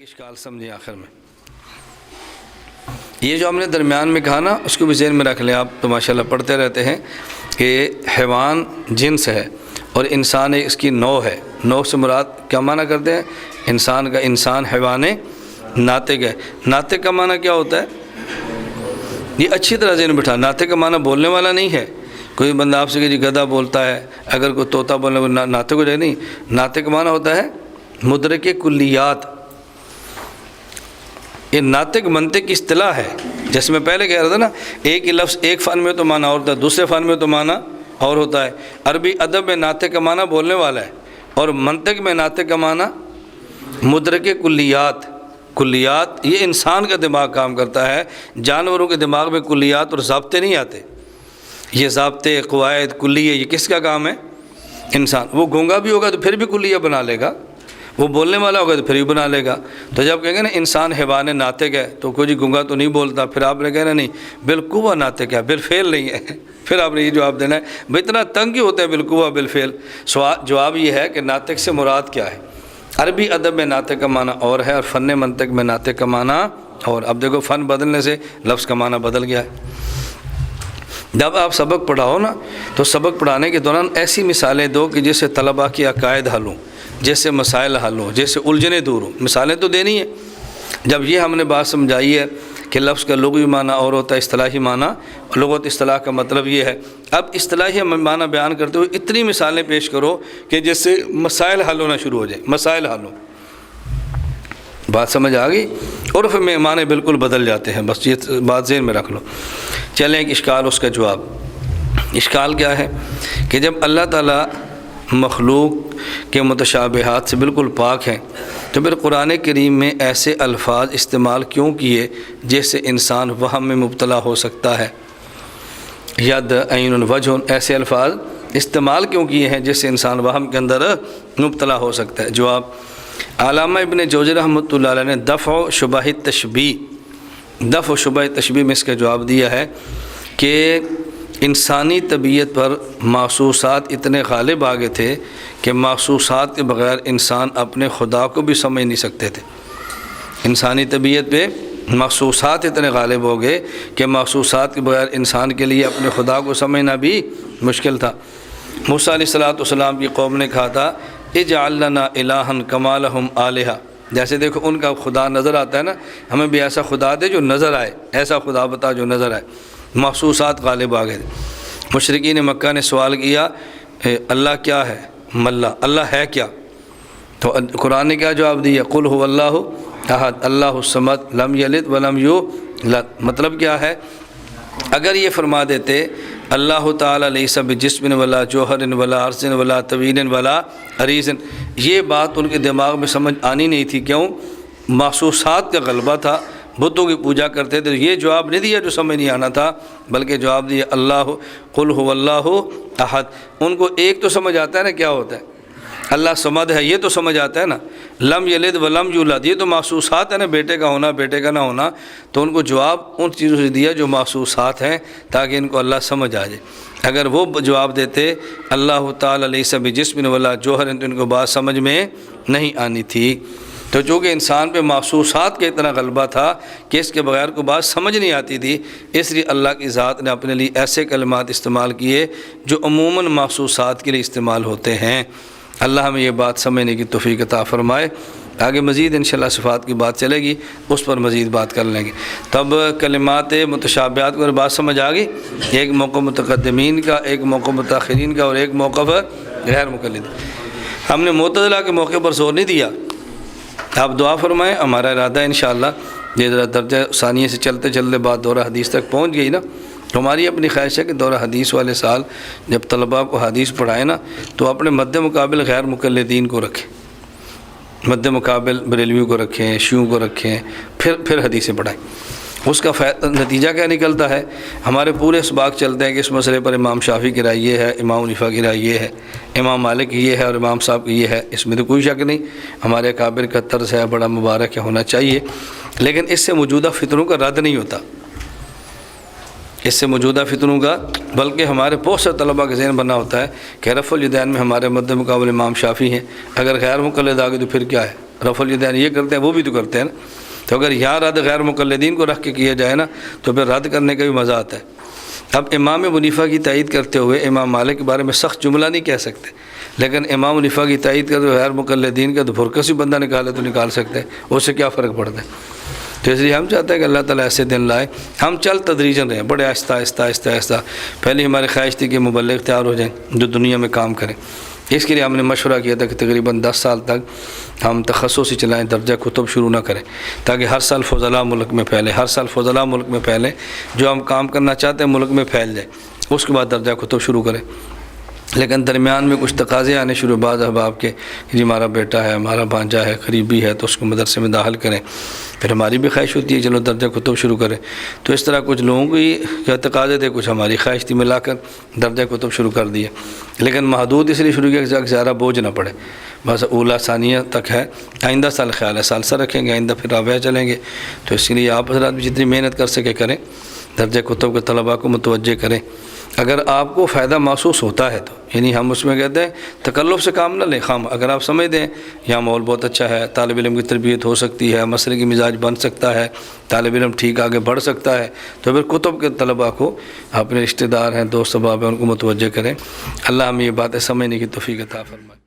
اشکال سمجھیں آخر میں یہ جو ہم نے درمیان میں کہا نا اس کو بھی ذہن میں رکھ لیں آپ تو ماشاءاللہ پڑھتے رہتے ہیں کہ حیوان جنس ہے اور انسان اس کی نوع ہے. نوع سے مراد کیا معنی کرتے ہیں؟ انسان کا انسان حیوان ناطق ہے. ناطق کا معنی کیا ہوتا ہے؟ یہ اچھی طرح ذہن بٹھا. ناطق کا معنی بولنے والا نہیں ہے. کوئی بندہ آپ سے کہ جی گدھا بولتا ہے, اگر کوئی طوطا بولنے والا ناطق ہو جائے. نہیں, ناطق کا معنی ہوتا ہے مدرک کلیات. یہ ناطق منطق کی اصطلاح ہے. جیسے میں پہلے کہہ رہا تھا نا, ایک ہی لفظ ایک فن میں تو معنی اور ہوتا ہے, دوسرے فن میں تو معنی اور ہوتا ہے. عربی ادب میں ناطق کا معنی بولنے والا ہے, اور منطق میں ناطق کا معنی مدرک کلیات. کلیات یہ انسان کا دماغ کام کرتا ہے. جانوروں کے دماغ میں کلیات اور ضابطے نہیں آتے. یہ ضابطے, قواعد, کلیے یہ کس کا کام ہے؟ انسان. وہ گونگا بھی ہوگا تو پھر بھی کلیہ بنا لے گا, وہ بولنے والا ہوگا تو پھر بھی بنا لے گا. تو جب کہیں گے نا انسان حیوان ناطق ہے تو کوئی جی گونگا تو نہیں بولتا, پھر آپ نے کہنا نہیں بالقوہ ناطق ہے, بالفعل نہیں ہے. پھر آپ نے یہ جواب دینا ہے بھائی اتنا تنگ ہی ہوتا ہے بالقوہ بالفعل. جواب یہ ہے کہ ناطق سے مراد کیا ہے. عربی ادب میں ناطق کا معنی اور ہے, اور فن منطق میں ناطق کا معنی اور. اب دیکھو فن بدلنے سے لفظ کا معنی بدل گیا ہے. جب آپ سبق پڑھاؤ نا تو سبق پڑھانے کے دوران ایسی مثالیں دو کہ جس سے طلباء کے عقائد حل ہوں, جیسے مسائل حل ہوں, جیسے الجھنیں دور ہوں. مثالیں تو دینی ہیں. جب یہ ہم نے بات سمجھائی ہے کہ لفظ کا لغوی معنی اور ہوتا ہے اصطلاحی معنی, لغت اصطلاح کا مطلب یہ ہے. اب اصطلاحی معنی بیان کرتے ہوئے اتنی مثالیں پیش کرو کہ جس سے مسائل حل ہونا شروع ہو جائیں. مسائل حل ہوں. بات سمجھ آ گئی؟ عرف میں معنی بالکل بدل جاتے ہیں. بس یہ بات ذہن میں رکھ لو. چلیں ایک اشکال, اس کا جواب. اشکال کیا ہے کہ جب اللہ تعالیٰ مخلوق کے متشابہات سے بالکل پاک ہیں تو پھر قرآن کریم میں ایسے الفاظ استعمال کیوں کیے جس سے انسان وہم میں مبتلا ہو سکتا ہے؟ ید, عین, وجہ, ایسے الفاظ استعمال کیوں کیے ہیں جس سے انسان وہم کے اندر مبتلا ہو سکتا ہے؟ جواب, علامہ ابن جوزی رحمۃ اللہ علیہ نے دفع شبہ تشبیہ میں اس کا جواب دیا ہے کہ انسانی طبیعت پر محسوسات اتنے غالب آ گئے تھے کہ محسوسات کے بغیر انسان اپنے خدا کو بھی سمجھ نہیں سکتے تھے. انسانی طبیعت پہ محسوسات اتنے غالب ہو گئے کہ محسوسات کے بغیر انسان کے لیے اپنے خدا کو سمجھنا بھی مشکل تھا. موسیٰ علیہ السلام کی قوم نے کہا تھا اجعل لنا الہا کما لہم آلہہ. جیسے دیکھو ان کا خدا نظر آتا ہے نا, ہمیں بھی ایسا خدا دے جو نظر آئے, ایسا خدا بتا جو نظر آئے. محسوسات غالب آ گئے تھے. مشرکین مکہ نے سوال کیا اللہ کیا ہے؟ ملا, اللہ ہے کیا؟ تو قرآن نے کیا جواب دیا؟ قل هو اللہ احد اللہ الصمد لم یلد ولم یولد. مطلب کیا ہے؟ اگر یہ فرما دیتے اللہ تعالیٰ لیس بجسم ولا جوہر ولا عرض ولا طویل ولا عریض, یہ بات ان کے دماغ میں سمجھ آنی نہیں تھی. کیوں؟ محسوسات کا غلبہ تھا, بتوں کی پوجا کرتے تھے. یہ جواب نہیں دیا جو سمجھ نہیں آنا تھا, بلکہ جواب دیا اللہ قل هو اللہ احد. ان کو ایک تو سمجھ آتا ہے نا کیا ہوتا ہے, اللہ صمد ہے, یہ تو سمجھ آتا ہے نا. لم یلد ولم یولد, یہ تو محسوسات ہے نا, بیٹے کا ہونا بیٹے کا نہ ہونا. تو ان کو جواب ان چیزوں سے دیا جو محسوسات ہیں تاکہ ان کو اللہ سمجھ آ جائے. اگر وہ جواب دیتے اللہ تعالیٰ لیس بجسم ولا جوہر تو ان کو بات سمجھ میں نہیں آنی تھی. تو چونکہ انسان پہ محسوسات کا اتنا غلبہ تھا کہ اس کے بغیر کو بات سمجھ نہیں آتی تھی, اس لیے اللہ کی ذات نے اپنے لیے ایسے کلمات استعمال کیے جو عموماً محسوسات کے لیے استعمال ہوتے ہیں. اللہ ہمیں یہ بات سمجھنے کی توفیق عطا فرمائے. آگے مزید انشاءاللہ صفات کی بات چلے گی, اس پر مزید بات کر لیں گے. تب کلمات متشابہات کو بات سمجھ آ گئی. ایک موقع متقدمین کا, ایک موقع متاخرین کا, اور ایک موقع غیر مقلد. ہم نے معتزلہ کے موقع پر زور نہیں دیا. آپ دعا فرمائیں, ہمارا ارادہ ہے انشاءاللہ یہ ذرا درجہ ثانیہ سے چلتے چلتے بات دورہ حدیث تک پہنچ گئی نا. ہماری اپنی خواہش ہے کہ دورہ حدیث والے سال جب طلباء کو حدیث پڑھائیں نا تو اپنے مد مقابل غیر مقلدین کو رکھیں, مد مقابل بریلویوں کو رکھیں, شیعوں کو رکھیں, پھر حدیثیں پڑھائیں. اس کا نتیجہ کیا نکلتا ہے؟ ہمارے پورے اسباق چلتے ہیں کہ اس مسئلے پر امام شافعی کی رائے یہ ہے, امام حنیفہ کی رائے یہ ہے, امام مالک کی یہ ہے, اور امام صاحب کی یہ ہے. اس میں تو کوئی شک نہیں, ہمارے اکابر کا طرز ہے, بڑا مبارک ہے, ہونا چاہیے. لیکن اس سے موجودہ فتنوں کا رد نہیں ہوتا, اس سے موجودہ فتنوں کا, بلکہ ہمارے بہت سے طلباء کا ذہن بنا ہوتا ہے کہ رفع الیدین میں ہمارے مد مقابل امام شافعی ہیں, اگر غیر مقلد آ گئے تو پھر کیا ہے؟ رفع الیدین یہ کرتے ہیں وہ بھی تو کرتے ہیں نا. تو اگر یہاں رد غیر مقلدین کو رکھ کے کیا جائے نا تو پھر رد کرنے کا بھی مزہ آتا ہے. اب امام ابو حنیفہ کی تائید کرتے ہوئے امام مالک کے بارے میں سخت جملہ نہیں کہہ سکتے، لیکن امام ابو حنیفہ کی تائید کرتے ہوئے غیر مقلدین کا تو پھرکس بھی بندہ نکالے تو نکال سکتے ہیں، اس سے کیا فرق پڑتا ہے. تو اس لیے ہم چاہتے ہیں کہ اللہ تعالیٰ ایسے دن لائے. ہم چل تدریجاً رہیں، بڑے آہستہ آہستہ آہستہ آہستہ. پہلے ہماری خواہش تھی کہ مبلغ تیار ہو جائیں جو دنیا میں کام کریں. اس کے لیے ہم نے مشورہ کیا تھا کہ تقریباً 10 سال تک ہم تخصصی چلائیں، درجہ کتب شروع نہ کریں، تاکہ ہر سال فضلاء ملک میں پھیلے، ہر سال فضلاء ملک میں پھیلے. جو ہم کام کرنا چاہتے ہیں ملک میں پھیل جائے، اس کے بعد درجہ کتب شروع کریں. لیکن درمیان میں کچھ تقاضے آنے شروع بعض احباب کے کہ جی ہمارا بیٹا ہے، ہمارا بھانجا ہے، قریبی ہے، تو اس کو مدرسے میں داخل کریں. پھر ہماری بھی خواہش ہوتی ہے چلو درجہ کتب شروع کریں. تو اس طرح کچھ لوگوں کی تقاضے تھے، کچھ ہماری خواہش تھی، ملا کر درجہ کتب شروع کر دیے. لیکن محدود اس لیے شروع کیا کہ زیادہ بوجھ نہ پڑے. بس اولا ثانیہ تک ہے، آئندہ سال خیال ہے سالسہ رکھیں گے، آئندہ پھر رابعہ چلیں گے. تو اس لیے آپ حضرات بھی جتنی محنت کر سکے کریں، درجہ کتب کے طلباء کو متوجہ کریں. اگر آپ کو فائدہ محسوس ہوتا ہے تو، یعنی ہم اس میں کہتے ہیں تکلف سے کام نہ لیں. خام اگر آپ سمجھ دیں یہاں ماحول بہت اچھا ہے، طالب علم کی تربیت ہو سکتی ہے، مسئلے کی مزاج بن سکتا ہے، طالب علم ٹھیک آگے بڑھ سکتا ہے، تو پھر کتب کے طلباء کو اپنے رشتہ دار ہیں، دوست احباب ہیں، ان کو متوجہ کریں. اللہ ہمیں یہ باتیں سمجھنے کی توفیق عطا فرمائے.